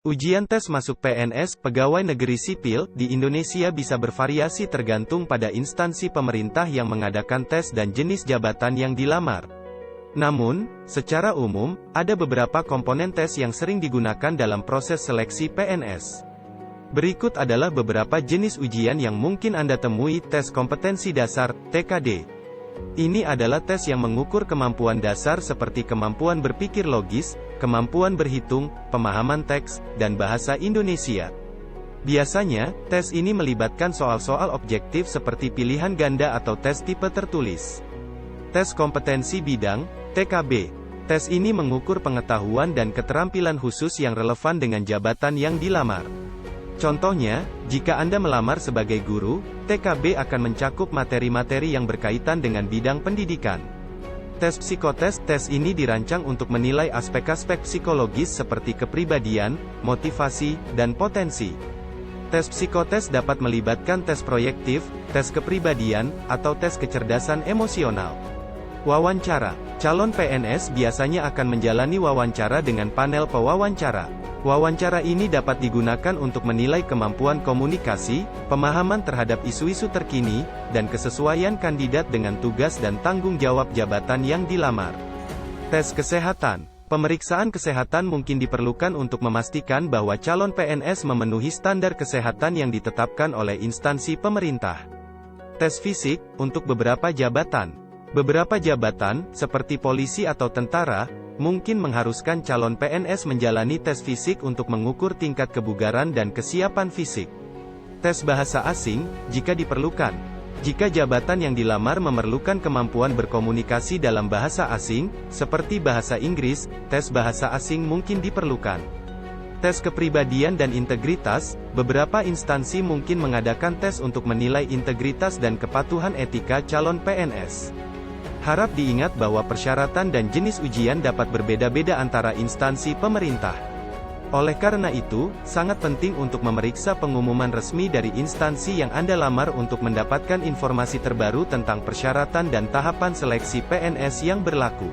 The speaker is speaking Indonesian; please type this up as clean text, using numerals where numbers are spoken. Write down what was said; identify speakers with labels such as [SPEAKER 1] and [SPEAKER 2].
[SPEAKER 1] Ujian tes masuk PNS Pegawai Negeri Sipil di Indonesia bisa bervariasi tergantung pada instansi pemerintah yang mengadakan tes dan jenis jabatan yang dilamar. Namun, secara umum, ada beberapa komponen tes yang sering digunakan dalam proses seleksi PNS. Berikut adalah beberapa jenis ujian yang mungkin Anda temui. Tes kompetensi dasar, TKD. Ini adalah tes yang mengukur kemampuan dasar seperti kemampuan berpikir logis, kemampuan berhitung, pemahaman teks, dan bahasa Indonesia. Biasanya, tes ini melibatkan soal-soal objektif seperti pilihan ganda atau tes tipe tertulis. Tes kompetensi bidang, TKB. Tes ini mengukur pengetahuan dan keterampilan khusus yang relevan dengan jabatan yang dilamar. Contohnya, jika Anda melamar sebagai guru, TKB akan mencakup materi-materi yang berkaitan dengan bidang pendidikan. Tes psikotes. Tes ini dirancang untuk menilai aspek-aspek psikologis seperti kepribadian, motivasi, dan potensi. Tes psikotes dapat melibatkan tes proyektif, tes kepribadian, atau tes kecerdasan emosional. Wawancara. Calon PNS biasanya akan menjalani wawancara dengan panel pewawancara. Wawancara ini dapat digunakan untuk menilai kemampuan komunikasi, pemahaman terhadap isu-isu terkini, dan kesesuaian kandidat dengan tugas dan tanggung jawab jabatan yang dilamar. Tes kesehatan. Pemeriksaan kesehatan mungkin diperlukan untuk memastikan bahwa calon PNS memenuhi standar kesehatan yang ditetapkan oleh instansi pemerintah. Tes fisik, untuk beberapa jabatan. Beberapa jabatan, seperti polisi atau tentara, mungkin mengharuskan calon PNS menjalani tes fisik untuk mengukur tingkat kebugaran dan kesiapan fisik. Tes bahasa asing, jika diperlukan. Jika jabatan yang dilamar memerlukan kemampuan berkomunikasi dalam bahasa asing, seperti bahasa Inggris, tes bahasa asing mungkin diperlukan. Tes kepribadian dan integritas, beberapa instansi mungkin mengadakan tes untuk menilai integritas dan kepatuhan etika calon PNS. Harap diingat bahwa persyaratan dan jenis ujian dapat berbeda-beda antara instansi pemerintah. Oleh karena itu, sangat penting untuk memeriksa pengumuman resmi dari instansi yang Anda lamar untuk mendapatkan informasi terbaru tentang persyaratan dan tahapan seleksi PNS yang berlaku.